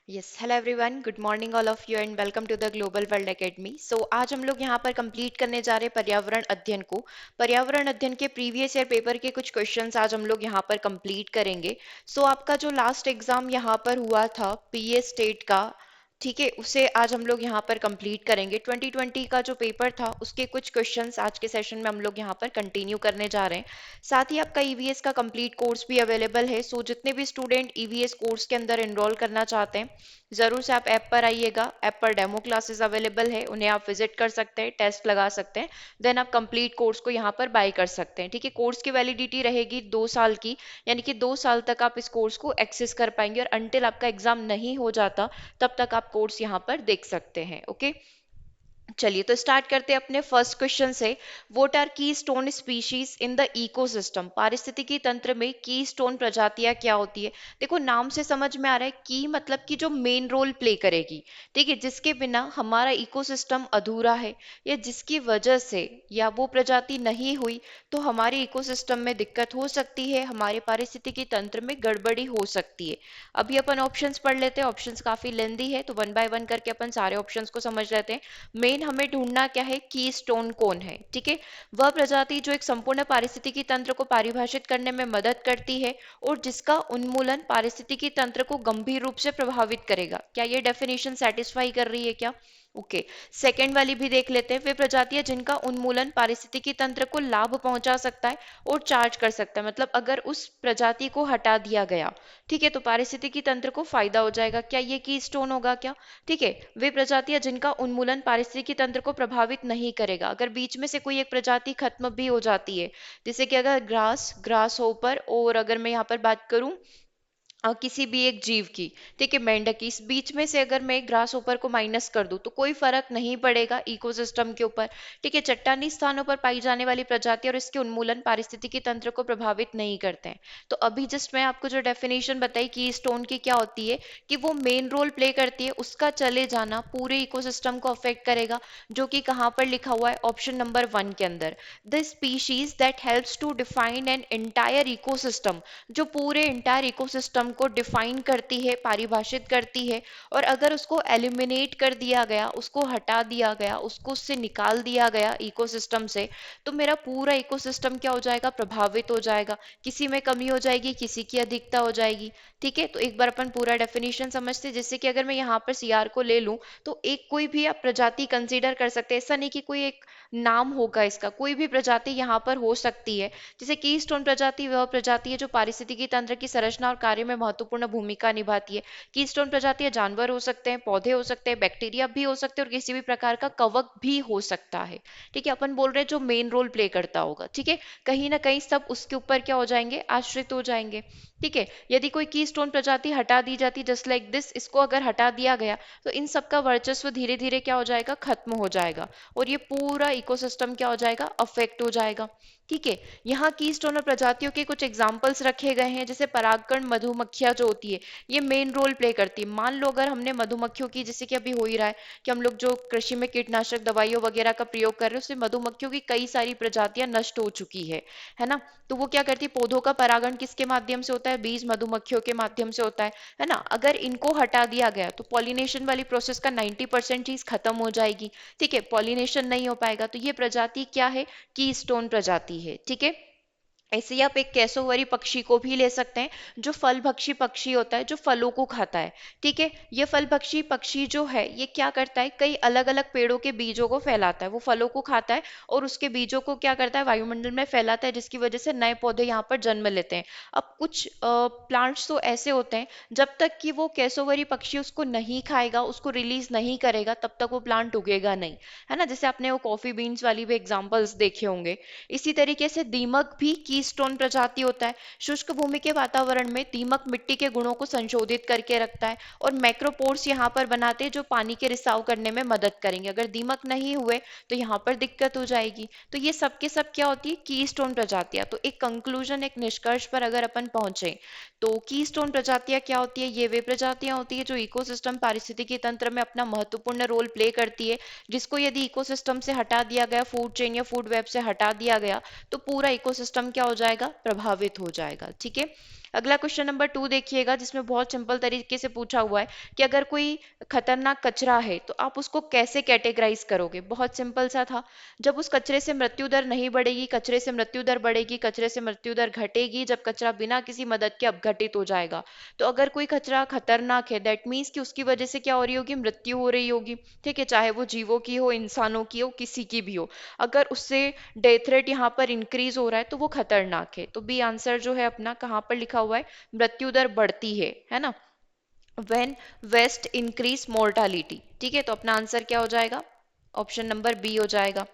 Yes hello everyone, good morning all of you and welcome to the global world academy. So आज हम लोग यहाँ पर complete करने जा रहे हैं पर्यावरण अध्ययन को। पर्यावरण अध्ययन के प्रीवियस ईयर पेपर के कुछ क्वेश्चंस आज हम लोग यहाँ पर कंप्लीट करेंगे। सो आपका जो लास्ट एग्जाम यहाँ पर हुआ था पीए स्टेट का, ठीक है, उसे आज हम लोग यहाँ पर कंप्लीट करेंगे। 2020 का जो पेपर था उसके कुछ क्वेश्चंस आज के सेशन में हम लोग यहाँ पर कंटिन्यू करने जा रहे हैं। साथ ही आपका ईवीएस का कंप्लीट कोर्स भी अवेलेबल है। सो जितने भी स्टूडेंट ईवीएस कोर्स के अंदर एनरोल करना चाहते हैं, जरूर से आप ऐप पर आइएगा। ऐप पर डेमो क्लासेस अवेलेबल है, उन्हें आप विजिट कर सकते हैं, टेस्ट लगा सकते हैं। देन आप कंप्लीट कोर्स को यहाँ पर बाय कर सकते हैं। ठीक है, कोर्स की वैलिडिटी रहेगी 2 साल की, यानी कि 2 साल तक आप इस कोर्स को एक्सेस कर पाएंगे और अंटिल आपका एग्जाम नहीं हो जाता तब तक आप कोर्स यहाँ पर देख सकते हैं। ओके, चलिए तो स्टार्ट करते हैं अपने फर्स्ट क्वेश्चन से। व्हाट आर की stone species in the ecosystem? पारिस्थितिकी तंत्र में की स्टोन प्रजातियां क्या होती है? देखो, नाम से समझ में आ रहा है की मतलब कि जो मेन रोल प्ले करेगी, ठीक है, जिसके बिना हमारा इकोसिस्टम अधूरा है, या जिसकी वजह से या वो प्रजाति नहीं हुई तो हमारे इकोसिस्टम में दिक्कत हो सकती है, हमारे पारिस्थितिकी तंत्र में गड़बड़ी हो सकती है। अभी अपन ऑप्शंस पढ़ लेते हैं। ऑप्शंस काफी लेंदी है तो वन बाय वन करके अपन सारे ऑप्शंस को समझ लेते हैं। मेन हमें ढूंढना क्या है, की स्टोन कौन है। ठीक है, वह प्रजाति जो एक संपूर्ण पारिस्थितिकी तंत्र को परिभाषित करने में मदद करती है और जिसका उन्मूलन पारिस्थितिकी तंत्र को गंभीर रूप से प्रभावित करेगा। क्या ये डेफिनेशन सेटिस्फाई कर रही है क्या? ओके, सेकेंड वाली भी देख लेते हैं। वे प्रजातियां जिनका उन्मूलन पारिस्थितिकी तंत्र को लाभ पहुंचा सकता है और चार्ज कर सकता है, मतलब अगर उस प्रजाति को हटा दिया गया, ठीक है, तो पारिस्थितिकी तंत्र को फायदा हो जाएगा। क्या ये की स्टोन होगा क्या? ठीक है, वे प्रजातियां जिनका उन्मूलन पारिस्थितिकी तंत्र को प्रभावित नहीं करेगा। अगर बीच में से कोई एक प्रजाति खत्म भी हो जाती है, जैसे कि अगर ग्रास होपर, और अगर मैं यहाँ पर बात करूं किसी भी एक जीव की, ठीक है, मेंढक की, इस बीच में से अगर मैं ग्रास ऊपर को माइनस कर दूं तो कोई फर्क नहीं पड़ेगा इकोसिस्टम के ऊपर। ठीक है, चट्टानी स्थानों पर पाई जाने वाली प्रजाति और इसके उन्मूलन पारिस्थितिकी तंत्र को प्रभावित नहीं करते हैं। तो अभी जस्ट मैं आपको जो डेफिनेशन बताई की स्टोन की क्या होती है, कि वो मेन रोल प्ले करती है, उसका चले जाना पूरे इकोसिस्टम को अफेक्ट करेगा। जो कि कहाँ पर लिखा हुआ है, ऑप्शन नंबर 1 के अंदर। The species that helps to define an entire ecosystem, जो पूरे इंटायर इकोसिस्टम को डिफाइन करती है, परिभाषित करती है। और अगर उसको एलिमिनेट कर दिया गया, उसको हटा दिया गया, उसको उससे निकाल दिया गया इकोसिस्टम से, तो मेरा पूरा इकोसिस्टम क्या हो जाएगा, प्रभावित हो जाएगा। किसी में कमी हो जाएगी, किसी की अधिकता हो जाएगी। ठीक है, तो एक बार अपन पूरा डेफिनेशन समझते हैं। जैसे कि अगर मैं यहाँ पर सीआर को ले लूं तो एक कोई भी आप प्रजाति कंसीडर कर सकते हैं। ऐसा नहीं कि कोई एक नाम होगा इसका, कोई भी प्रजाति यहाँ पर हो सकती है। जैसे कीस्टोन प्रजाति वह प्रजाति है जो पारिस्थितिकी तंत्र की संरचना और कार्य में महत्वपूर्ण भूमिका निभाती है। कीस्टोन प्रजातियां जानवर हो सकते हैं, पौधे हो सकते हैं, बैक्टीरिया भी हो सकते हैं, और किसी भी प्रकार का कवक भी हो सकता है। ठीक है, अपन बोल रहे हैं जो मेन रोल प्ले करता होगा। ठीक है, कहीं ना कहीं सब उसके ऊपर क्या हो जाएंगे, आश्रित हो जाएंगे। ठीक है, यदि कोई कीस्टोन प्रजाति हटा दी जाती, जस्ट लाइक दिस, इसको अगर हटा दिया गया तो इन सब का वर्चस्व धीरे धीरे क्या हो जाएगा, खत्म हो जाएगा, और ये पूरा इकोसिस्टम क्या हो जाएगा, अफेक्ट हो जाएगा। ठीक है, यहाँ कीस्टोन और प्रजातियों के कुछ एग्जाम्पल्स रखे गए हैं। जैसे परागकण मधुमक्खियां जो होती है, ये मेन रोल प्ले करती है। मान लो अगर हमने मधुमक्खियों की, जैसे कि अभी हो ही रहा है कि हम लोग जो कृषि में कीटनाशक दवाइयों वगैरह का प्रयोग कर रहे हैं, उससे मधुमक्खियों की कई सारी प्रजातियां नष्ट हो चुकी है ना। तो वो क्या करती है, पौधों का परागण किसके माध्यम से होता है, बीज मधुमक्खियों के माध्यम से होता है ना। अगर इनको हटा दिया गया तो पॉलिनेशन वाली प्रोसेस का 90% चीज खत्म हो जाएगी। ठीक है, पॉलिनेशन नहीं हो पाएगा, तो ये प्रजाति क्या है, की स्टोन प्रजाति है। ठीक है, ऐसे ही आप एक कैसोवरी पक्षी को भी ले सकते हैं, जो फल भक्षी पक्षी होता है, जो फलों को खाता है। ठीक है, ये फल भक्षी पक्षी जो है ये क्या करता है, कई अलग अलग पेड़ों के बीजों को फैलाता है। वो फलों को खाता है और उसके बीजों को क्या करता है, वायुमंडल में फैलाता है, जिसकी वजह से नए पौधे यहाँ पर जन्म लेते हैं। अब कुछ प्लांट्स तो ऐसे होते हैं, जब तक कि वो कैसोवरी पक्षी उसको नहीं खाएगा, उसको रिलीज नहीं करेगा, तब तक वो प्लांट उगेगा नहीं, है ना। जैसे आपने वो कॉफी बीन्स वाली भी एग्जाम्पल्स देखे होंगे। इसी तरीके से दीमक भी कीस्टोन प्रजाति होता है। शुष्क भूमि के वातावरण में दीमक मिट्टी के गुणों को संशोधित करके रखता है और मैक्रोपोर्स यहाँ पर बनाते हैं, जो पानी के रिसाव करने में मदद करेंगे। अगर दीमक नहीं हुए तो यहाँ पर दिक्कत हो जाएगी। तो ये सब के सब क्या होती है, कीस्टोन प्रजातियां। तो एक कंक्लूजन, एक निष्कर्ष पर अगर अपन पहुंचे तो कीस्टोन प्रजातियां क्या होती है, ये वे प्रजातियां होती है जो इकोसिस्टम पारिस्थितिकी तंत्र में अपना महत्वपूर्ण रोल प्ले करती है, जिसको यदि इकोसिस्टम से हटा दिया गया, फूड चेन या फूड वेब से हटा दिया गया, तो पूरा इकोसिस्टम क्या हो जाएगा, प्रभावित हो जाएगा। ठीक है, अगला क्वेश्चन नंबर 2 देखिएगा, जिसमें बहुत सिंपल तरीके से पूछा हुआ है कि अगर कोई खतरनाक कचरा है तो आप उसको कैसे कैटेगराइज करोगे। बहुत सिंपल सा था। जब उस कचरे से मृत्यु दर नहीं बढ़ेगी, कचरे से मृत्यु दर बढ़ेगी, कचरे से मृत्यु दर घटेगी जब कचरा बिना किसी मदद के अपघटित हो जाएगा। तो अगर कोई कचरा खतरनाक है, दैट मीन्स कि उसकी वजह से क्या हो रही होगी, मृत्यु हो रही होगी। ठीक है, चाहे वो जीवों की हो, इंसानों की हो, किसी की भी हो। अगर उससे डेथ रेट यहाँ पर इंक्रीज हो रहा है तो वो खतरनाक है। तो बी आंसर जो है अपना कहाँ पर लिखा हुआ है, मृत्यु दर बढ़ती है ना। When waste increase mortality. ठीक है, तो अपना आंसर क्या हो जाएगा, ऑप्शन नंबर बी हो जाएगा।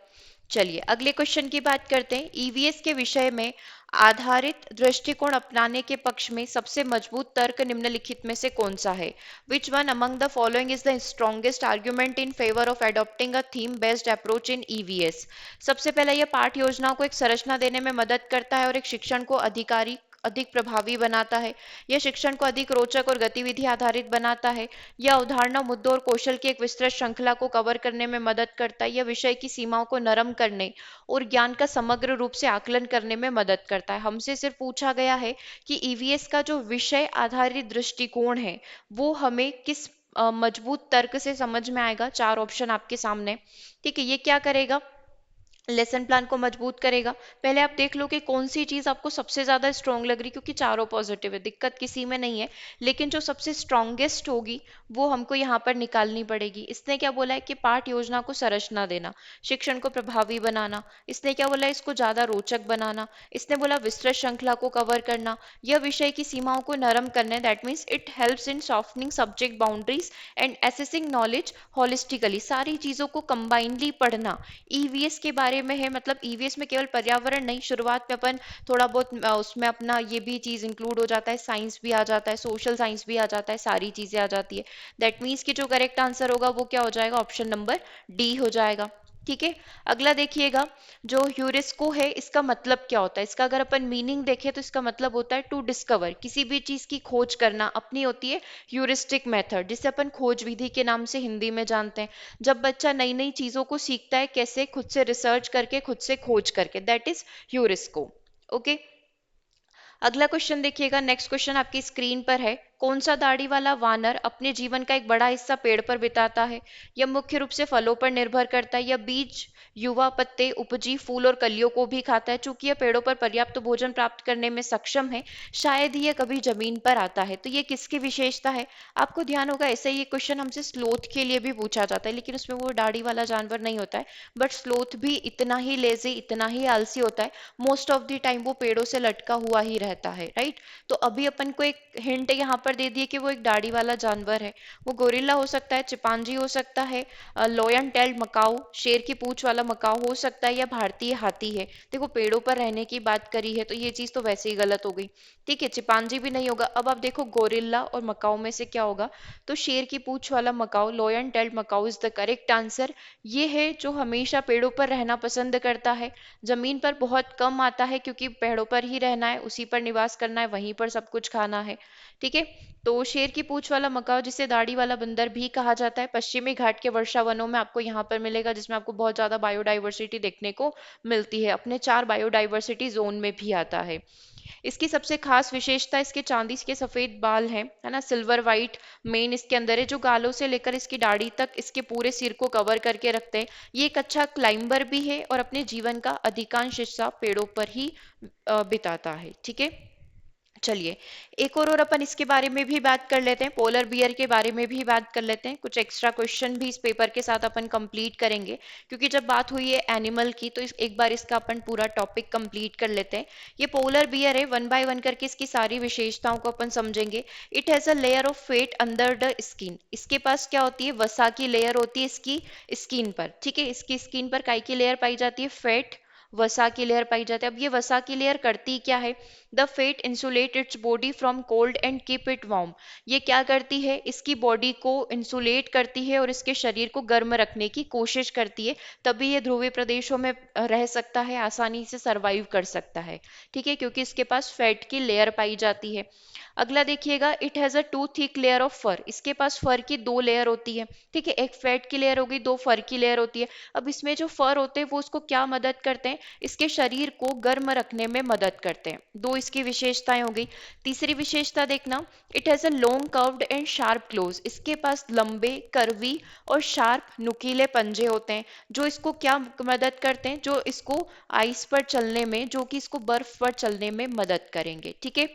चलिए अगले क्वेश्चन की बात करते हैं। ईवीएस के विषय में आधारित दृष्टिकोण अपनाने के पक्ष में सबसे मजबूत तर्क निम्नलिखित में से कौन सा है। Which one among the following is the strongest argument in favour of adopting a theme based approach in EVS. सबसे पहला यह पाठ योजना को एक संरचना देने में मदद करता है और एक शिक्षण को अधिक प्रभावी बनाता है। यह शिक्षण को अधिक रोचक और गतिविधि आधारित बनाता है। यह अवधारणा, मुद्दों और कौशल की एक विस्तृत श्रृंखला को कवर करने में मदद करता है। यह विषय की सीमाओं को नरम करने और ज्ञान का समग्र रूप से आकलन करने में मदद करता है। हमसे सिर्फ पूछा गया है कि ईवीएस का जो विषय आधारित दृष्टिकोण है वो हमें किस मजबूत तर्क से समझ में आएगा। चार ऑप्शन आपके सामने। ठीक है, ये क्या करेगा, लेसन प्लान को मजबूत करेगा। पहले आप देख लो कि कौन सी चीज आपको सबसे ज्यादा स्ट्रॉन्ग लग रही, क्योंकि चारों पॉजिटिव है, दिक्कत किसी में नहीं है। लेकिन जो सबसे स्ट्रॉन्गेस्ट होगी वो हमको यहाँ पर निकालनी पड़ेगी। इसने क्या बोला है कि पाठ योजना को संरचना देना, शिक्षण को प्रभावी बनाना, इसने क्या बोला है, इसको ज्यादा रोचक बनाना, इसने बोला विस्तृत श्रृंखला को कवर करना, यह विषय की सीमाओं को नरम करने, that means it helps in softening subject boundaries and assessing knowledge holistically. सारी चीजों को कंबाइनली पढ़ना ईवीएस के बारे में है। मतलब ईवीएस में केवल पर्यावरण नहीं, शुरुआत में अपन थोड़ा बहुत उसमें अपना ये भी चीज इंक्लूड हो जाता है, साइंस भी आ जाता है, सोशल साइंस भी आ जाता है, सारी चीजें आ जाती है। दैट मीन्स कि जो करेक्ट आंसर होगा वो क्या हो जाएगा, ऑप्शन नंबर डी हो जाएगा। ठीक है, अगला देखिएगा, जो ह्यूरिस्को है इसका मतलब क्या होता है। इसका अगर अपन मीनिंग देखें तो इसका मतलब होता है टू डिस्कवर, किसी भी चीज की खोज करना अपनी होती है ह्यूरिस्टिक मेथड, जिसे अपन खोज विधि के नाम से हिंदी में जानते हैं। जब बच्चा नई नई चीजों को सीखता है, कैसे, खुद से रिसर्च करके, खुद से खोज करके, दैट इज ह्यूरिस्को। ओके, अगला क्वेश्चन देखिएगा, नेक्स्ट क्वेश्चन आपकी स्क्रीन पर है। कौन सा दाढ़ी वाला वानर अपने जीवन का एक बड़ा हिस्सा पेड़ पर बिताता है। यह मुख्य रूप से फलों पर निर्भर करता है। यह बीज, युवा पत्ते, उपजी फूल और कलियों को भी खाता है। चूंकि यह पेड़ों पर पर्याप्त भोजन प्राप्त करने में सक्षम है, शायद ही यह कभी जमीन पर आता है। तो ये किसकी विशेषता है। आपको ध्यान होगा ऐसे ही ये क्वेश्चन हमसे स्लोथ के लिए भी पूछा जाता है, लेकिन उसमें वो दाढ़ी वाला जानवर नहीं होता है। बट स्लोथ भी इतना ही लेजी, इतना ही आलसी होता है। मोस्ट ऑफ द टाइम वो पेड़ों से लटका हुआ ही रहता है, राइट। तो अभी अपन को एक हिंट यहाँ पर दे दिए कि वो एक दाढ़ी वाला जानवर है। वो गोरिल्ला हो सकता है, चिंपांजी हो सकता है, लॉयन टेल्ड मकाऊ, शेर की पूंछ वाला मकाऊ हो सकता है, या भारतीय हाथी है। देखो पेड़ों पर रहने की बात करी है तो ये चीज तो वैसे ही गलत हो गई। ठीक है, चिंपांजी भी नहीं होगा। अब आप देखो गोरिल्ला और मकाऊ में से क्या होगा। तो शेर की पूंछ वाला Macau, lion tailed Macau is the correct answer. ये है जो हमेशा पेड़ों पर रहना पसंद करता है, जमीन पर बहुत कम आता है, क्योंकि पेड़ों पर ही रहना है, उसी पर निवास करना है, वहीं पर सब कुछ खाना है। ठीक है, तो शेर की पूंछ वाला मकाओ, जिसे दाढ़ी वाला बंदर भी कहा जाता है, पश्चिमी घाट के वर्षा वनों में आपको यहाँ पर मिलेगा, जिसमें आपको बहुत ज्यादा बायोडाइवर्सिटी देखने को मिलती है। अपने 4 बायोडाइवर्सिटी जोन में भी आता है। इसकी सबसे खास विशेषता इसके चांदी के सफेद बाल हैं, है ना, सिल्वर वाइट मेन इसके अंदर है, जो गालों से लेकर इसकी दाढ़ी तक इसके पूरे सिर को कवर करके रखते हैं। ये एक अच्छा क्लाइंबर भी है और अपने जीवन का अधिकांश हिस्सा पेड़ों पर ही बिताता है। ठीक है, चलिए एक और अपन इसके बारे में भी बात कर लेते हैं, पोलर बियर के बारे में भी बात कर लेते हैं। कुछ एक्स्ट्रा क्वेश्चन भी इस पेपर के साथ अपन कंप्लीट करेंगे, क्योंकि जब बात हुई है एनिमल की तो एक बार इसका अपन पूरा टॉपिक कंप्लीट कर लेते हैं। ये पोलर बियर है, वन बाय वन करके इसकी सारी विशेषताओं को अपन समझेंगे। It has a layer of fat under the skin. इसके पास क्या होती है, वसा की लेयर होती है इसकी स्किन पर। ठीक है, इसकी स्किन पर काय की लेयर पाई जाती है, फैट, वसा की लेयर पाई जाती है। अब ये वसा की लेयर करती क्या है, the fat insulate its body from cold and keep it warm. ये क्या करती है, इसकी बॉडी को इंसुलेट करती है और इसके शरीर को गर्म रखने की कोशिश करती है। तभी ये ध्रुवीय प्रदेशों में रह सकता है, आसानी से सरवाइव कर सकता है। ठीक है, क्योंकि इसके पास फैट की लेयर पाई जाती है। अगला देखिएगा, it has a too thick layer of fur, इसके पास फर की दो लेयर होती है। ठीक है, एक फैट की लेयर होगी, दो फर की लेयर होती है। अब इसमें जो फर होते हैं वो उसको क्या मदद करते हैं, इसके शरीर को गर्म रखने में मदद करते हैं। दो इसकी विशेषताएं हो गई। तीसरी विशेषता देखना, it has a long curved and sharp close, इसके पास लंबे, कर्वी और शार्प नुकीले पंजे होते हैं, जो इसको क्या मदद करते हैं, जो इसको आइस पर चलने में, जो कि इसको बर्फ पर चलने में मदद करेंगे। ठीक है,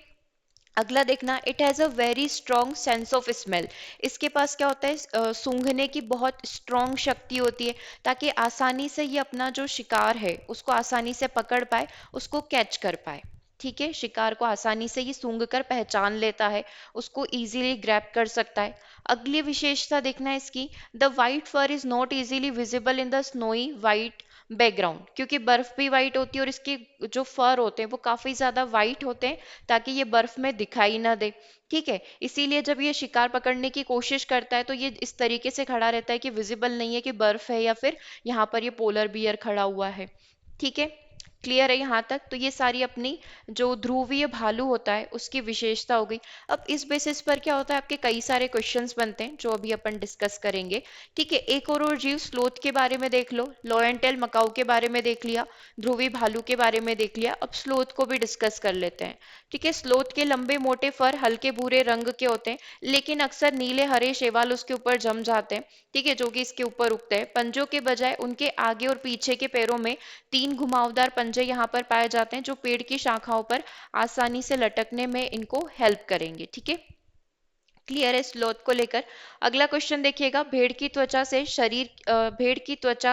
अगला देखना, it has a very strong sense of smell, इसके पास क्या होता है, सूंघने की बहुत स्ट्रॉन्ग शक्ति होती है, ताकि आसानी से ये अपना जो शिकार है उसको आसानी से पकड़ पाए, उसको कैच कर पाए। ठीक है, शिकार को आसानी से ये सूंघ कर पहचान लेता है, उसको इजीली ग्रैब कर सकता है। अगली विशेषता देखना है इसकी, the white fur is not easily visible in the snowy white background, क्योंकि बर्फ भी वाइट होती है और इसके जो फर होते हैं वो काफी ज्यादा वाइट होते हैं, ताकि ये बर्फ में दिखाई ना दे। ठीक है, इसीलिए जब ये शिकार पकड़ने की कोशिश करता है तो ये इस तरीके से खड़ा रहता है कि विजिबल नहीं है कि बर्फ है या फिर यहाँ पर ये पोलर बियर खड़ा हुआ है। ठीक है, क्लियर है यहाँ तक? तो ये सारी अपनी जो ध्रुवीय भालू होता है उसकी विशेषता हो गई। अब इस बेसिस पर क्या होता है, आपके कई सारे क्वेश्चंस बनते हैं जो अभी अपन डिस्कस करेंगे। ठीक है, एक और जीव स्लोथ के बारे में देख लो, लॉयन टेल मकाऊ के बारे में देख लिया, ध्रुवी भालू के बारे में देख लिया, अब स्लोथ को भी डिस्कस कर लेते हैं। ठीक है, स्लोथ के लंबे मोटे फर हल्के भूरे रंग के होते हैं, लेकिन अक्सर नीले हरे शैवाल उसके ऊपर जम जाते हैं। ठीक है, जो कि इसके ऊपर उगते हैं। पंजों के बजाय उनके आगे और पीछे के पैरों में तीन घुमावदार पंजे यहाँ पर पाए जाते हैं, जो पेड़ की शाखाओं पर आसानी से लटकने में इनको हेल्प करेंगे। ठीक है, क्लियर है स्लोथ को लेकर? अगला क्वेश्चन देखिएगा, भेड़ की त्वचा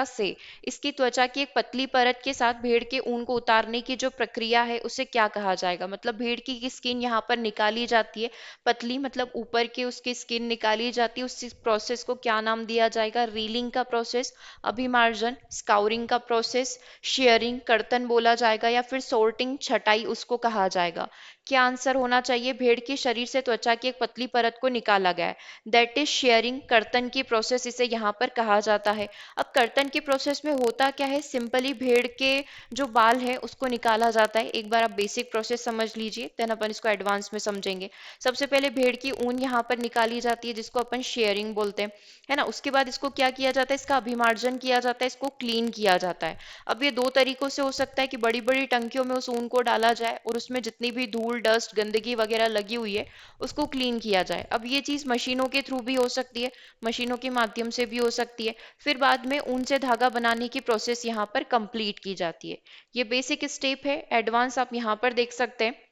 से इसकी त्वचा की एक पतली परत के साथ भेड़ के ऊन को उतारने की जो प्रक्रिया है उसे क्या कहा जाएगा? मतलब भेड़ की स्किन यहाँ पर निकाली जाती है, पतली मतलब ऊपर की उसकी स्किन निकाली जाती है, उस प्रोसेस को क्या नाम दिया जाएगा? रीलिंग का प्रोसेस, अभिमार्जन, स्काउरिंग का प्रोसेस, शेयरिंग कर्तन बोला जाएगा, या फिर सोर्टिंग छटाई उसको कहा जाएगा? क्या आंसर होना चाहिए? भेड़ के शरीर से त्वचा की एक पतली परत को निकाला गया है, दैट इज शेयरिंग, कर्तन की प्रोसेस इसे यहाँ पर कहा जाता है। अब कर्तन की प्रोसेस में होता क्या है, सिंपली भेड़ के जो बाल है उसको निकाला जाता है। एक बार आप बेसिक प्रोसेस समझ लीजिए, देन अपन इसको एडवांस में समझेंगे। सबसे पहले भेड़ की ऊन यहाँ पर निकाली जाती है, जिसको अपन शेयरिंग बोलते हैं, है ना। उसके बाद इसको क्या किया जाता है, इसका अभिमार्जन किया जाता है, इसको क्लीन किया जाता है। अब ये दो तरीकों से हो सकता है कि बड़ी बड़ी टंकियों में उस ऊन को डाला जाए और उसमें जितनी भी धूल डस्ट गंदगी वगैरह लगी हुई है उसको क्लीन किया जाए। अब ये चीज मशीनों के थ्रू भी हो सकती है, मशीनों के माध्यम से भी हो सकती है। फिर बाद में ऊन से धागा बनाने की प्रोसेस यहाँ पर कंप्लीट की जाती है। ये बेसिक स्टेप है, एडवांस आप यहाँ पर देख सकते हैं।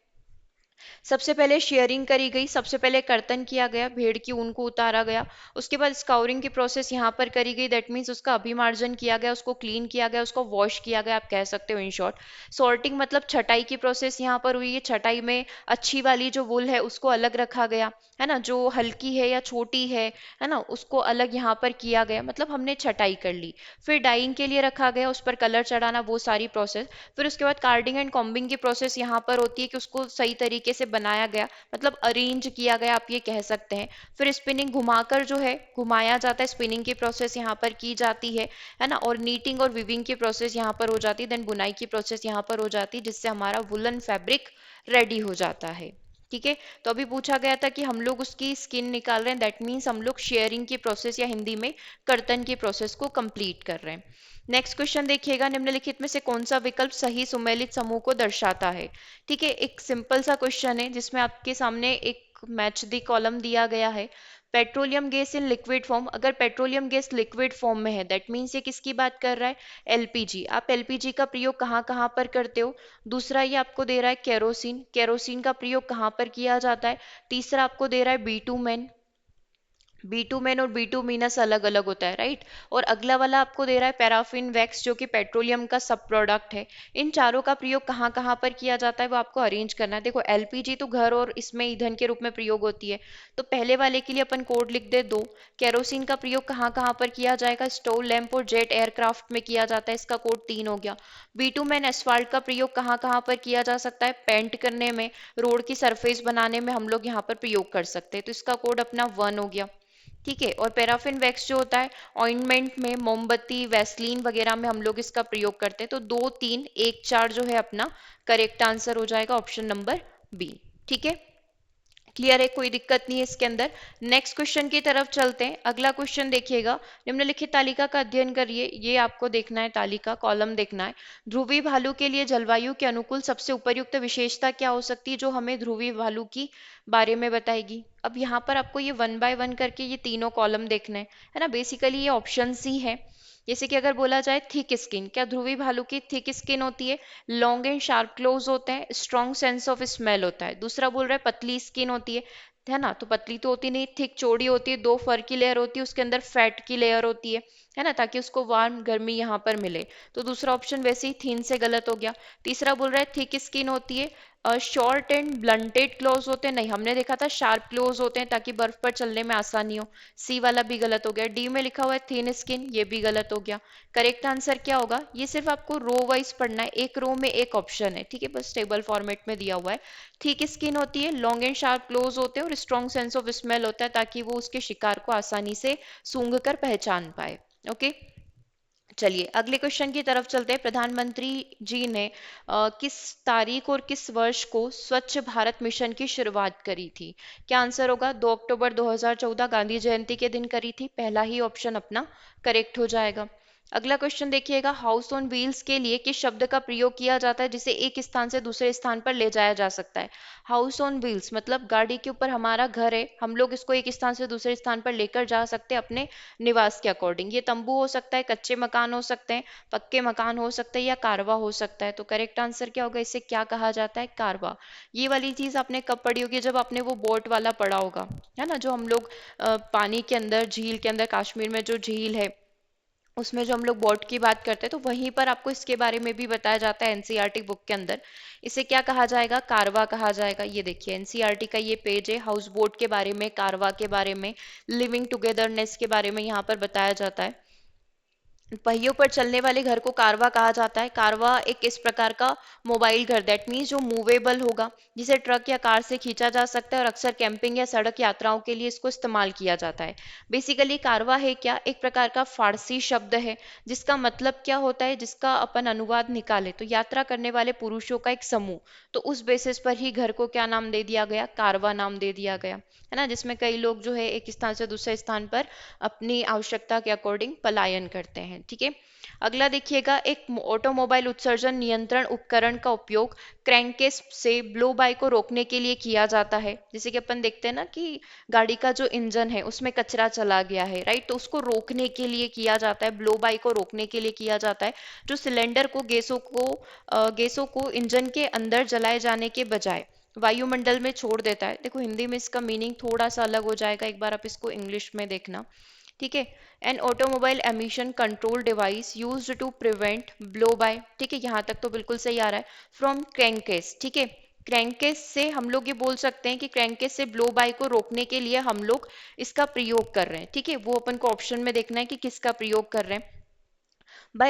सबसे पहले शेयरिंग करी गई, सबसे पहले कर्तन किया गया, भेड़ की ऊन को उतारा गया। उसके बाद स्काउरिंग की प्रोसेस यहाँ पर करी गई, दैट मीन्स उसका अभिमार्जन किया गया, उसको क्लीन किया गया, उसको वॉश किया गया, आप कह सकते हो इन शॉर्ट। सॉर्टिंग मतलब छटाई की प्रोसेस यहाँ पर हुई है, छटाई में अच्छी वाली जो वुल है उसको अलग रखा गया, है ना, जो हल्की है या छोटी है ना, उसको अलग यहाँ पर किया गया, मतलब हमने छटाई कर ली। फिर डाइंग के लिए रखा गया, उस पर कलर चढ़ाना, वो सारी प्रोसेस। फिर उसके बाद कार्डिंग एंड कॉम्बिंग की प्रोसेस यहाँ पर होती है कि उसको सही तरीके से बनाया गया, मतलब अरेंज किया गया, आप ये कह सकते हैं। फिर स्पिनिंग घुमाकर जो है घुमाया जाता है, स्पिनिंग की प्रोसेस यहाँ पर की जाती है ना। और नीटिंग और विविंग की प्रोसेस यहाँ पर हो जाती है, देन बुनाई की प्रोसेस यहाँ पर हो जाती है, जिससे हमारा वुलन फैब्रिक रेडी हो जाता है। ठीक है, तो अभी पूछा गया था कि हम लोग उसकी स्किन निकाल रहे हैं, दैट मीन्स हम लोग शेयरिंग की प्रोसेस या हिंदी में कर्तन की प्रोसेस को कंप्लीट कर रहे हैं। नेक्स्ट क्वेश्चन देखिएगा, निम्नलिखित में से कौन सा विकल्प सही सुमेलित समूह को दर्शाता है? ठीक है, एक सिंपल सा क्वेश्चन है जिसमें आपके सामने एक मैच द कॉलम दिया गया है। Petroleum gas in liquid form, अगर पेट्रोलियम गैस लिक्विड फॉर्म में है दैट मीन्स ये किसकी बात कर रहा है? एलपीजी। आप एलपीजी का प्रयोग कहाँ कहाँ पर करते हो? दूसरा ये आपको दे रहा है केरोसिन, केरोसिन का प्रयोग कहाँ पर किया जाता है? तीसरा आपको दे रहा है बीटूमेन, B2 मेन और B2 मीनस अलग अलग होता है, राइट। और अगला वाला आपको दे रहा है पैराफिन वैक्स, जो कि पेट्रोलियम का सब प्रोडक्ट है। इन चारों का प्रयोग कहाँ कहाँ पर किया जाता है वो आपको अरेंज करना है। देखो एलपीजी तो घर और इसमें ईंधन के रूप में प्रयोग होती है, तो पहले वाले के लिए अपन कोड लिख दे 2। केरोसिन का प्रयोग कहाँ कहाँ पर किया जाएगा? स्टोव लैंप और जेट एयरक्राफ्ट में किया जाता है, इसका कोड 3 हो गया। B2 मेन एसफाल्ट का प्रयोग कहाँ कहाँ पर किया जा सकता है? पेंट करने में, रोड की सरफेस बनाने में हम लोग यहाँ पर प्रयोग कर सकते हैं, तो इसका कोड अपना 1 हो गया। ठीक है, और पैराफिन वैक्स जो होता है ऑइंटमेंट में, मोमबत्ती वैसलीन वगैरह में हम लोग इसका प्रयोग करते हैं, तो 2 3 1 4 जो है अपना करेक्ट आंसर हो जाएगा, ऑप्शन नंबर बी। ठीक है, क्लियर है, कोई दिक्कत नहीं है इसके अंदर। नेक्स्ट क्वेश्चन की तरफ चलते हैं। अगला क्वेश्चन देखिएगा, निम्नलिखित तालिका का अध्ययन करिए। ये आपको देखना है, तालिका कॉलम देखना है। ध्रुवी भालू के लिए जलवायु के अनुकूल सबसे उपयुक्त विशेषता क्या हो सकती है, जो हमें ध्रुवी भालू की बारे में बताएगी। अब यहाँ पर आपको ये वन बाय वन करके ये तीनों कॉलम देखने हैं, है ना। बेसिकली ये ऑप्शन ही है। जैसे कि अगर बोला जाए थिक स्किन, क्या ध्रुवी भालू की थिक स्किन होती है। लॉन्ग एंड शार्प क्लोज होते हैं, स्ट्रॉन्ग सेंस ऑफ स्मेल होता है। दूसरा बोल रहा है पतली स्किन होती है ना। तो पतली तो होती नहीं, थिक चौड़ी होती है, दो फर की लेयर होती है, उसके अंदर फैट की लेयर होती है ना, ताकि उसको वार्म गर्मी यहाँ पर मिले। तो दूसरा ऑप्शन वैसे ही थीन से गलत हो गया। तीसरा बोल रहा है थिक स्किन होती है, शॉर्ट एंड ब्लंटेड क्लोज होते हैं, नहीं हमने देखा था शार्प क्लोज होते हैं ताकि बर्फ पर चलने में आसानी हो। सी वाला भी गलत हो गया। डी में लिखा हुआ है थिन स्किन, ये भी गलत हो गया। करेक्ट आंसर क्या होगा, ये सिर्फ आपको रो वाइज पढ़ना है, एक रो में एक ऑप्शन है, ठीक है, बस टेबल फॉर्मेट में दिया हुआ है। थिक स्किन होती है, लॉन्ग एंड शार्प क्लोज होते हैं और स्ट्रॉन्ग सेंस ऑफ स्मेल होता है ताकि वो उसके शिकार को आसानी से सूंघ कर पहचान पाए। ओके, चलिए अगले क्वेश्चन की तरफ चलते हैं। प्रधानमंत्री जी ने किस तारीख और किस वर्ष को स्वच्छ भारत मिशन की शुरुआत करी थी। क्या आंसर होगा, 2 अक्टूबर 2014 गांधी जयंती के दिन करी थी, पहला ही ऑप्शन अपना करेक्ट हो जाएगा। अगला क्वेश्चन देखिएगा, हाउस ऑन व्हील्स के लिए किस शब्द का प्रयोग किया जाता है जिसे एक स्थान से दूसरे स्थान पर ले जाया जा सकता है। हाउस ऑन व्हील्स मतलब गाड़ी के ऊपर हमारा घर है, हम लोग इसको एक स्थान से दूसरे स्थान पर लेकर जा सकते हैं अपने निवास के अकॉर्डिंग। ये तंबू हो सकता है, कच्चे मकान हो सकते हैं, पक्के मकान हो सकते हैं, या कारवा हो सकता है। तो करेक्ट आंसर क्या होगा, इसे क्या कहा जाता है, कारवा। ये वाली चीज आपने कब पढ़ी होगी, जब आपने वो बोट वाला पढ़ा होगा, है ना, जो हम लोग पानी के अंदर, झील के अंदर, कश्मीर में जो झील है उसमें जो हम लोग बोट की बात करते हैं, तो वहीं पर आपको इसके बारे में भी बताया जाता है एनसीईआरटी बुक के अंदर। इसे क्या कहा जाएगा, कारवा कहा जाएगा। ये देखिए एनसीईआरटी का ये पेज है, हाउस बोट के बारे में, कारवा के बारे में, लिविंग टुगेदरनेस के बारे में यहाँ पर बताया जाता है। पहियों पर चलने वाले घर को कारवा कहा जाता है। कारवा एक इस प्रकार का मोबाइल घर, दैट मीन्स जो मूवेबल होगा, जिसे ट्रक या कार से खींचा जा सकता है और अक्सर कैंपिंग या सड़क यात्राओं के लिए इसको इस्तेमाल किया जाता है। बेसिकली कारवा है क्या, एक प्रकार का फारसी शब्द है जिसका मतलब क्या होता है, जिसका अपन अनुवाद निकाले तो यात्रा करने वाले पुरुषों का एक समूह। तो उस बेसिस पर ही घर को क्या नाम दे दिया गया, कारवा नाम दे दिया गया, है ना, जिसमें कई लोग जो है एक स्थान से दूसरे स्थान पर अपनी आवश्यकता के अकॉर्डिंग पलायन करते हैं। ठीक है, अगला देखिएगा, एक ऑटोमोबाइल उत्सर्जन नियंत्रण उपकरण का उपयोग क्रैंकेस से ब्लो बाय को रोकने के लिए किया जाता है। जैसे कि अपन देखते हैं ना कि गाड़ी का जो इंजन है उसमें कचरा चला गया है, राइट, तो उसको रोकने के लिए किया जाता है, ब्लो बाय को रोकने के लिए किया जाता है। जो सिलेंडर को गैसों को इंजन के अंदर जलाए जाने के बजाय वायुमंडल में छोड़ देता है। देखो हिंदी में इसका मीनिंग थोड़ा सा अलग हो जाएगा, एक बार आप इसको इंग्लिश में देखना। ठीक है, an automobile emission control device used to prevent blow by, ठीक है, यहाँ तक तो बिल्कुल सही आ रहा है, फ्रॉम क्रैंकेस। ठीक है, क्रैंकेस से हम लोग ये बोल सकते हैं कि क्रैंकेस से ब्लो बाय को रोकने के लिए हम लोग इसका प्रयोग कर रहे हैं। ठीक है, वो अपन को ऑप्शन में देखना है कि किसका प्रयोग कर रहे हैं। By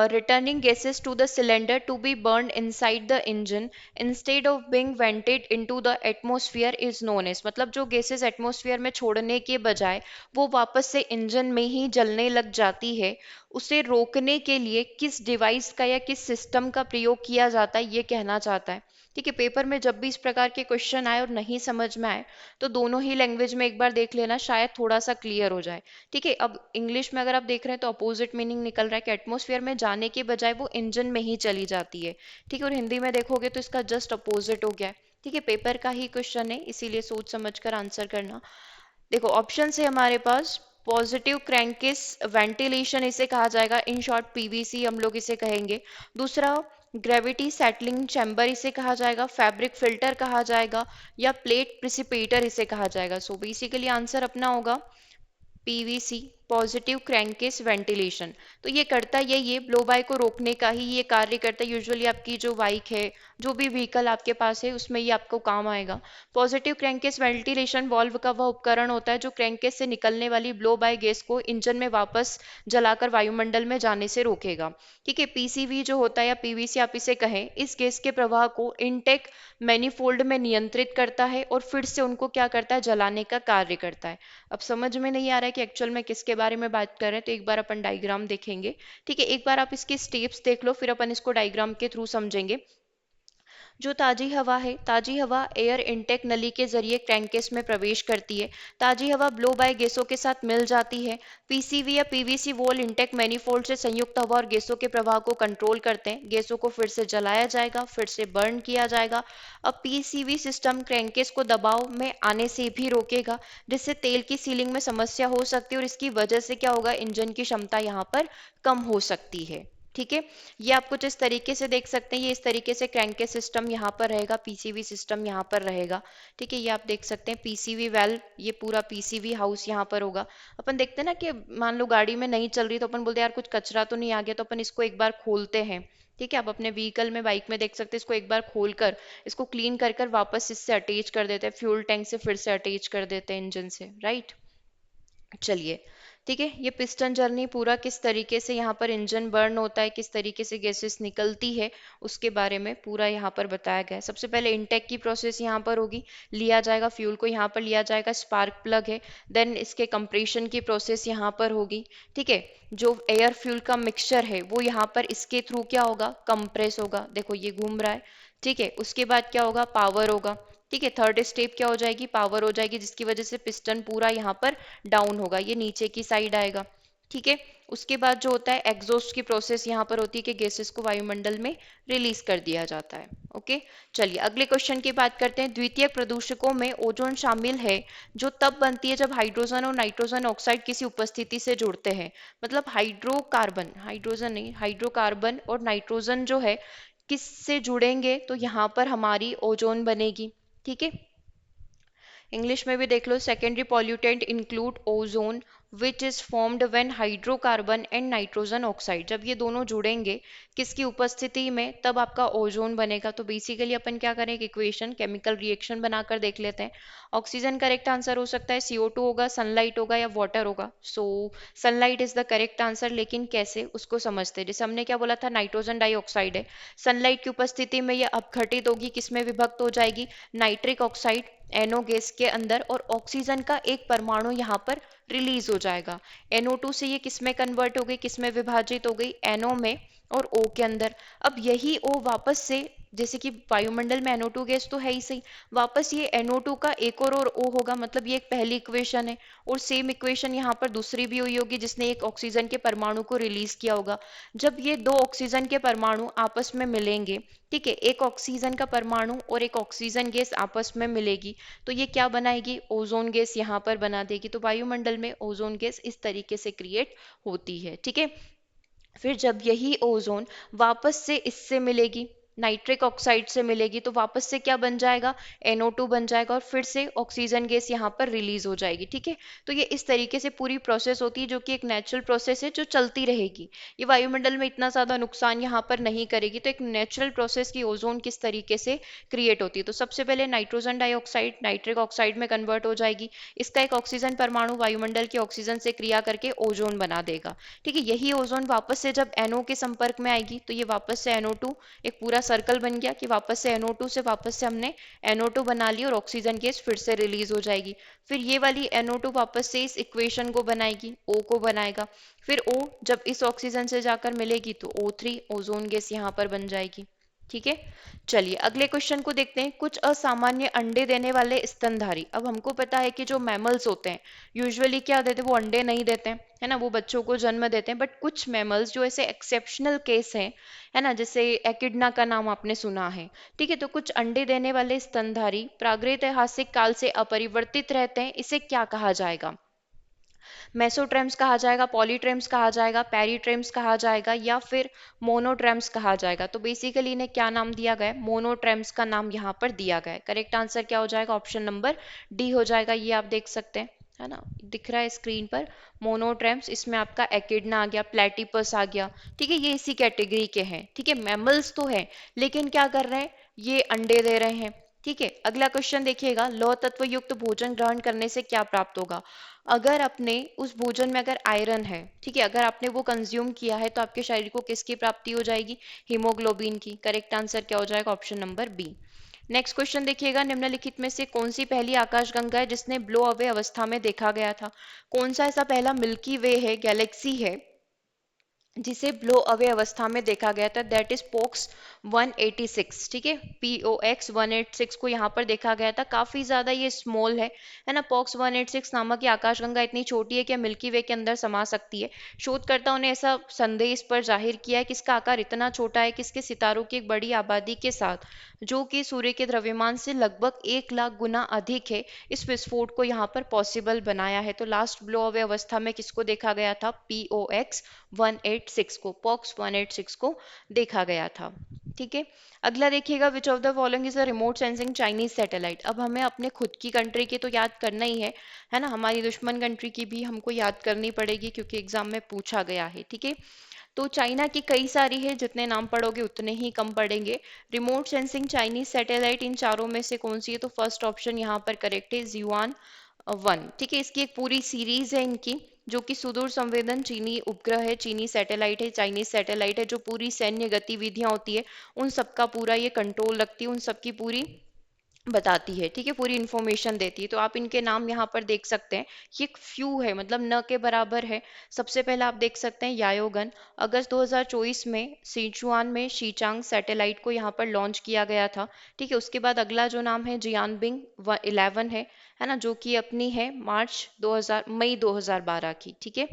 returning gases to the cylinder to be burned inside the engine instead of being vented into the atmosphere is known as, मतलब जो गैसेस एटमॉस्फेयर में छोड़ने के बजाय वो वापस से इंजन में ही जलने लग जाती है, उसे रोकने के लिए किस डिवाइस का या किस सिस्टम का प्रयोग किया जाता है, ये कहना चाहता है। ठीक है, पेपर में जब भी इस प्रकार के क्वेश्चन आए और नहीं समझ में आए तो दोनों ही लैंग्वेज में एक बार देख लेना, शायद थोड़ा सा क्लियर हो जाए। ठीक है, अब इंग्लिश में अगर आप देख रहे हैं तो अपोजिट मीनिंग निकल रहा है कि एटमॉस्फेयर में जाने के बजाय वो इंजन में ही चली जाती है। ठीक है, और हिंदी में देखोगे तो इसका जस्ट अपोजिट हो गया है। ठीक है, पेपर का ही क्वेश्चन है, इसीलिए सोच समझ कर आंसर करना। देखो ऑप्शन है हमारे पास, पॉजिटिव क्रैंकिस वेंटिलेशन इसे कहा जाएगा, इन शॉर्ट पीवीसी हम लोग इसे कहेंगे। दूसरा ग्रेविटी सेटलिंग चैम्बर इसे कहा जाएगा, फैब्रिक फिल्टर कहा जाएगा, या प्लेट प्रिसिपिटेटर इसे कहा जाएगा। सो बेसिकली आंसर अपना होगा पीवीसी, पॉजिटिव क्रैंकेस वेंटिलेशन। तो ये करता यही है, ब्लो बाय को रोकने का ही ये कार्य करता है। यूजुअली आपकी जो बाइक है, जो भी व्हीकल आपके पास है, उसमें ये आपको काम आएगा। पॉजिटिव क्रैंकेस वेंटिलेशन वाल्व का वह उपकरण होता है जो क्रैंकेस से निकलने वाली ब्लो बाय गैस को इंजन में वापस जलाकर वायुमंडल में जाने से रोकेगा। ठीक है, पीसीवी जो होता है या पीवीसी आप इसे कहें, इस गैस के प्रवाह को इनटेक मैनिफोल्ड में नियंत्रित करता है और फिर से उनको क्या करता है, जलाने का कार्य करता है। अब समझ में नहीं आ रहा है कि एक्चुअल में किसके बारे में बात कर रहे हैं, तो एक बार अपन डायग्राम देखेंगे। ठीक है, एक बार आप इसके स्टेप्स देख लो, फिर अपन इसको डायग्राम के थ्रू समझेंगे। जो ताजी हवा है, ताजी हवा एयर इनटेक नली के जरिए क्रैंकेस में प्रवेश करती है। ताजी हवा ब्लो बाय गैसों के साथ मिल जाती है। पीसीवी या पीवीसी वॉल इनटेक मैनिफोल्ड से संयुक्त हवा और गैसों के प्रवाह को कंट्रोल करते हैं। गैसों को फिर से जलाया जाएगा, फिर से बर्न किया जाएगा। अब पीसीवी सिस्टम क्रैंकेस को दबाव में आने से भी रोकेगा, जिससे तेल की सीलिंग में समस्या हो सकती है और इसकी वजह से क्या होगा, इंजन की क्षमता यहाँ पर कम हो सकती है। ठीक है, ये आप कुछ इस तरीके से देख सकते हैं। ये इस तरीके से क्रैंकेस सिस्टम यहाँ पर रहेगा, पीसीवी सिस्टम यहाँ पर रहेगा। ठीक है, ये आप देख सकते हैं पीसीवी वेल्व, ये पूरा पीसीवी हाउस यहाँ पर होगा। अपन देखते हैं ना कि मान लो गाड़ी में नहीं चल रही तो अपन बोलते हैं यार कुछ कचरा तो नहीं आ गया, तो अपन इसको एक बार खोलते हैं। ठीक है, आप अपने व्हीकल में, बाइक में देख सकते हैं, इसको एक बार खोल कर इसको क्लीन कर कर वापस इससे अटैच कर देते हैं, फ्यूल टैंक से फिर से अटैच कर देते हैं इंजन से, राइट। चलिए, ठीक है, ये पिस्टन जर्नी पूरा किस तरीके से यहाँ पर इंजन बर्न होता है, किस तरीके से गैसेस निकलती है, उसके बारे में पूरा यहाँ पर बताया गया है। सबसे पहले इनटेक की प्रोसेस यहाँ पर होगी, लिया जाएगा फ्यूल को, यहाँ पर लिया जाएगा, स्पार्क प्लग है। देन इसके कंप्रेशन की प्रोसेस यहाँ पर होगी। ठीक है, जो एयर फ्यूल का मिक्सचर है वो यहाँ पर इसके थ्रू क्या होगा, कंप्रेस होगा। देखो ये घूम रहा है। ठीक है, उसके बाद क्या होगा, पावर होगा। ठीक है, थर्ड स्टेप क्या हो जाएगी, पावर हो जाएगी, जिसकी वजह से पिस्टन पूरा यहाँ पर डाउन होगा, ये नीचे की साइड आएगा। ठीक है, उसके बाद जो होता है एग्जॉस्ट की प्रोसेस यहाँ पर होती है कि गैसेस को वायुमंडल में रिलीज कर दिया जाता है। ओके, चलिए अगले क्वेश्चन की बात करते हैं। द्वितीयक प्रदूषकों में ओजोन शामिल है, जो तब बनती है जब हाइड्रोजन और नाइट्रोजन ऑक्साइड किसी उपस्थिति से जुड़ते हैं। मतलब हाइड्रोकार्बन, हाइड्रोजन नहीं, हाइड्रोकार्बन और नाइट्रोजन जो है किससे जुड़ेंगे तो यहाँ पर हमारी ओजोन बनेगी। ठीक है, इंग्लिश में भी देख लो, secondary pollutant include ozone which is formed when hydrocarbon and nitrogen oxide. जब ये दोनों जुड़ेंगे किसकी उपस्थिति में, तब आपका ओजोन बनेगा। तो बेसिकली अपन क्या करें, एक इक्वेशन, केमिकल रिएक्शन बनाकर देख लेते हैं। ऑक्सीजन करेक्ट आंसर हो सकता है, CO2 होगा, सनलाइट होगा या वाटर होगा। So sunlight is the correct answer, लेकिन कैसे उसको समझते हैं। जैसे हमने क्या बोला था, नाइट्रोजन डाइऑक्साइड है, सनलाइट की उपस्थिति में ये अपघटित होगी, किसमें विभक्त हो जाएगी, नाइट्रिक ऑक्साइड NO गैस के अंदर, और ऑक्सीजन का एक परमाणु यहाँ पर रिलीज हो जाएगा। NO2 से ये किसमें कन्वर्ट हो गई, किसमें विभाजित हो गई, NO में और O के अंदर। अब यही O वापस से, जैसे कि वायुमंडल में NO2 गैस तो है ही सही, वापस ये NO2 का एक और O होगा। मतलब ये एक पहली इक्वेशन है, और सेम इक्वेशन यहाँ पर दूसरी भी हुई होगी जिसने एक ऑक्सीजन के परमाणु को रिलीज किया होगा। जब ये दो ऑक्सीजन के परमाणु आपस में मिलेंगे, ठीक है, एक ऑक्सीजन का परमाणु और एक ऑक्सीजन गैस आपस में मिलेगी, तो ये क्या बनाएगी, ओजोन गैस यहाँ पर बना देगी। तो वायुमंडल में ओजोन गैस इस तरीके से क्रिएट होती है। ठीक है, फिर जब यही ओजोन वापस से इससे मिलेगी, नाइट्रिक ऑक्साइड से मिलेगी, तो वापस से क्या बन जाएगा, NO2 बन जाएगा, और फिर से ऑक्सीजन गैस यहाँ पर रिलीज हो जाएगी। ठीक है, तो ये इस तरीके से पूरी प्रोसेस होती है, जो कि एक नेचुरल प्रोसेस है जो चलती रहेगी। ये वायुमंडल में इतना ज्यादा नुकसान यहाँ पर नहीं करेगी। तो एक नेचुरल प्रोसेस की ओजोन किस तरीके से क्रिएट होती है, तो सबसे पहले नाइट्रोजन डाइऑक्साइड नाइट्रिक ऑक्साइड में कन्वर्ट हो जाएगी, इसका एक ऑक्सीजन परमाणु वायुमंडल के ऑक्सीजन से क्रिया करके ओजोन बना देगा। ठीक है, यही ओजोन वापस से जब NO के संपर्क में आएगी, तो ये वापस से NO2, एक पूरा सर्कल बन गया कि वापस से NO2 से वापस से हमने NO2 बना ली, और ऑक्सीजन गैस फिर से रिलीज हो जाएगी। फिर ये वाली NO2 वापस से इस इक्वेशन को बनाएगी, O को बनाएगा। फिर O जब इस ऑक्सीजन से जाकर मिलेगी तो O3 ओजोन गैस यहाँ पर बन जाएगी। ठीक है, चलिए अगले क्वेश्चन को देखते हैं। कुछ असामान्य अंडे देने वाले स्तनधारी। अब हमको पता है कि जो मैमल्स होते हैं यूजुअली क्या देते हैं, वो अंडे नहीं देते हैं, है ना, वो बच्चों को जन्म देते हैं। बट कुछ मैमल्स जो ऐसे एक्सेप्शनल केस हैं, है ना, जैसे एकिडना का नाम आपने सुना है। ठीक है, तो कुछ अंडे देने वाले स्तनधारी प्रागैतिहासिक काल से अपरिवर्तित रहते हैं, इसे क्या कहा जाएगा, मेसोट्रेम्स कहा जाएगा, पॉलीट्रेम्स कहा जाएगा, पेरीट्रेम्स कहा जाएगा, या फिर मोनोट्रेम्स कहा जाएगा। तो बेसिकली इन्हें क्या नाम दिया गया है, मोनोट्रेम्स का नाम यहाँ पर दिया गया है। करेक्ट आंसर क्या हो जाएगा, ऑप्शन नंबर डी हो जाएगा। ये आप देख सकते हैं, है ना, दिख रहा है स्क्रीन पर, मोनोट्रेम्स, इसमें आपका एकिडना आ गया, प्लेटिपस आ गया। ठीक है, ये इसी कैटेगरी के हैं। ठीक है, मैमल्स तो है, लेकिन क्या कर रहे हैं, ये अंडे दे रहे हैं। ठीक है, अगला क्वेश्चन देखिएगा, लौह तत्व युक्त भोजन ग्रहण करने से क्या प्राप्त होगा। अगर अपने उस भोजन में अगर आयरन है, ठीक है, अगर आपने वो कंज्यूम किया है, तो आपके शरीर को किसकी प्राप्ति हो जाएगी, हीमोग्लोबिन की। करेक्ट आंसर क्या हो जाएगा, option number B. Next question देखिएगा, निम्नलिखित में से कौन सी पहली आकाशगंगा है जिसने ब्लो अवे अवस्था में देखा गया था। कौन सा ऐसा पहला मिल्की वे है, गैलेक्सी है, जिसे ब्लो अवे अवस्था में देखा गया था, दैट इज पोक्स 186। ठीक है, POX 186 को यहाँ पर देखा गया था। काफी ज्यादा ये स्मॉल है ना। पोक्स 186 नामक ये आकाशगंगा इतनी छोटी है कि मिल्की वे के अंदर समा सकती है। शोधकर्ताओं ने ऐसा संदेह इस पर जाहिर किया है कि इसका आकार इतना छोटा है कि इसके सितारों की एक बड़ी आबादी के साथ, जो कि सूर्य के द्रव्यमान से लगभग 1 लाख गुना अधिक है, इस विस्फोट को यहाँ पर पॉसिबल बनाया है। तो लास्ट ब्लो अवे अवस्था में किसको देखा गया था? POX 186 को, पॉक्स 186 को देखा गया था। ठीक है, अगला देखिएगा, which of the following is a remote sensing Chinese satellite. अब हमें अपने खुद की कंट्री की तो याद करना ही है ना। हमारी दुश्मन कंट्री की भी हमको याद करनी पड़ेगी क्योंकि एग्जाम में पूछा गया है। ठीक है, तो चाइना की कई सारी है, जितने नाम पढ़ोगे उतने ही कम पढ़ेंगे। रिमोट सेंसिंग चाइनीज सैटेलाइट इन चारों में से कौन सी है? तो फर्स्ट ऑप्शन यहाँ पर करेक्ट है, जियुआन 1। ठीक है, इसकी एक पूरी सीरीज है इनकी, जो कि सुदूर संवेदन चीनी उपग्रह है, चीनी सैटेलाइट है, चाइनीज सैटेलाइट है, जो पूरी सैन्य गतिविधियां होती है उन सबका पूरा ये कंट्रोल रखती है, उन सबकी पूरी बताती है। ठीक है, पूरी इंफॉर्मेशन देती है। तो आप इनके नाम यहाँ पर देख सकते हैं, ये एक फ्यू है, मतलब न के बराबर है। सबसे पहले आप देख सकते हैं यायोगन, अगस्त 2024 में सिचुआन में शीचांग सैटेलाइट को यहाँ पर लॉन्च किया गया था। ठीक है, उसके बाद अगला जो नाम है जियानबिंग 11 है ना, जो कि अपनी है मई 2012 की। ठीक है,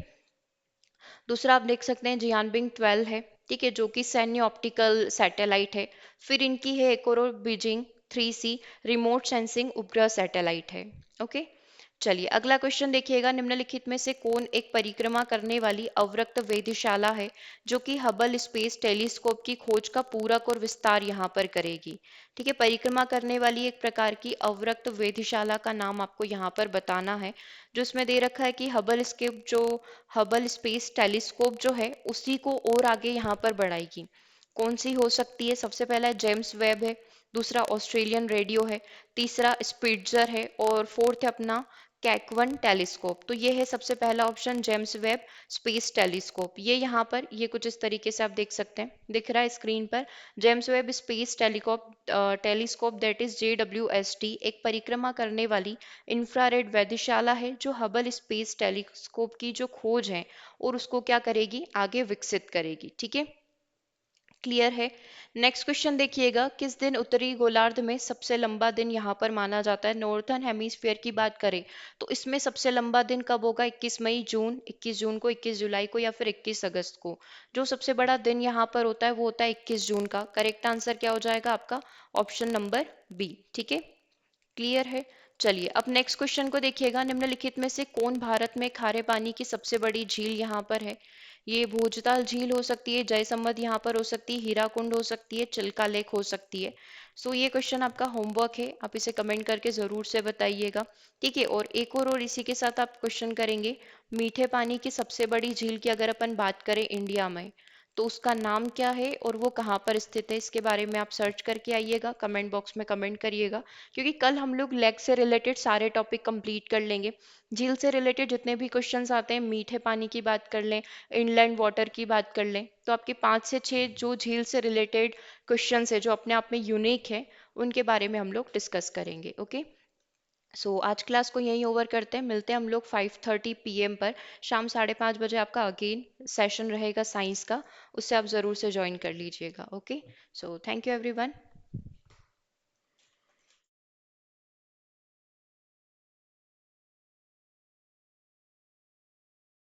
दूसरा आप देख सकते हैं जियानबिंग 12 है। ठीक है, जो कि सैन्य ऑप्टिकल सैटेलाइट है। फिर इनकी है एक और बीजिंग 3C, रिमोट सेंसिंग उपग्रह सैटेलाइट है। ओके, चलिए अगला क्वेश्चन देखिएगा, निम्नलिखित में से कौन एक परिक्रमा करने वाली अवरक्त वेधशाला है जो कि हबल स्पेस टेलीस्कोप की खोज का पूरक और विस्तार यहाँ पर करेगी? ठीक है, परिक्रमा करने वाली एक प्रकार की अवरक्त वेधशाला का नाम आपको यहाँ पर बताना है, जो इसमें दे रखा है कि हबल स्पेस टेलीस्कोप जो है उसी को और आगे यहाँ पर बढ़ाएगी। कौन सी हो सकती है? सबसे पहला जेम्स वेब है, दूसरा ऑस्ट्रेलियन रेडियो है, तीसरा स्पिट्जर है, और फोर्थ है अपना कैकवन टेलीस्कोप। तो ये है सबसे पहला option, James Webb space telescope. ये यहाँ पर ये कुछ इस तरीके से आप देख सकते हैं, दिख रहा है स्क्रीन पर। James Webb space telescope that is JWST एक परिक्रमा करने वाली इंफ्रारेड वेधशाला है, जो हबल स्पेस टेलीस्कोप की जो खोज है और उसको क्या करेगी, आगे विकसित करेगी। ठीक है, क्लियर है। नेक्स्ट क्वेश्चन देखिएगा, किस दिन उत्तरी गोलार्ध में सबसे लंबा दिन यहाँ पर माना जाता है? नॉर्थर्न हेमिस्फीयर की बात करें तो इसमें सबसे लंबा दिन कब होगा? 21 मई, जून, 21 जून को, 21 जुलाई को, या फिर 21 अगस्त को? जो सबसे बड़ा दिन यहाँ पर होता है वो होता है 21 जून का। करेक्ट आंसर क्या हो जाएगा आपका? Option number B. ठीक है, क्लियर है। चलिए अब नेक्स्ट क्वेश्चन को देखिएगा, निम्नलिखित में से कौन भारत में खारे पानी की सबसे बड़ी झील यहाँ पर है? ये भोजताल झील हो सकती है, जयसम्मद यहाँ पर हो सकती है, हीराकुंड हो सकती है, चिल्का लेक हो सकती है। सो ये क्वेश्चन आपका होमवर्क है, आप इसे कमेंट करके जरूर से बताइएगा। ठीक है, और एक और इसी के साथ आप क्वेश्चन करेंगे, मीठे पानी की सबसे बड़ी झील की अगर अपन बात करें इंडिया में, तो उसका नाम क्या है और वो कहाँ पर स्थित है? इसके बारे में आप सर्च करके आइएगा, कमेंट बॉक्स में कमेंट करिएगा, क्योंकि कल हम लोग लेग से रिलेटेड सारे टॉपिक कंप्लीट कर लेंगे। झील से रिलेटेड जितने भी क्वेश्चंस आते हैं, मीठे पानी की बात कर लें, इनलैंड वाटर की बात कर लें, तो आपके 5 से 6 जो झील से रिलेटेड क्वेश्चंस है जो अपने आप में यूनिक है, उनके बारे में हम लोग डिस्कस करेंगे। ओके, सो आज क्लास को यहीं ओवर करते हैं, मिलते हैं हम लोग 5:30 PM पर। शाम 5:30 बजे आपका अगेन सेशन रहेगा साइंस का, उससे आप ज़रूर से ज्वाइन कर लीजिएगा। Okay, so thank you everyone.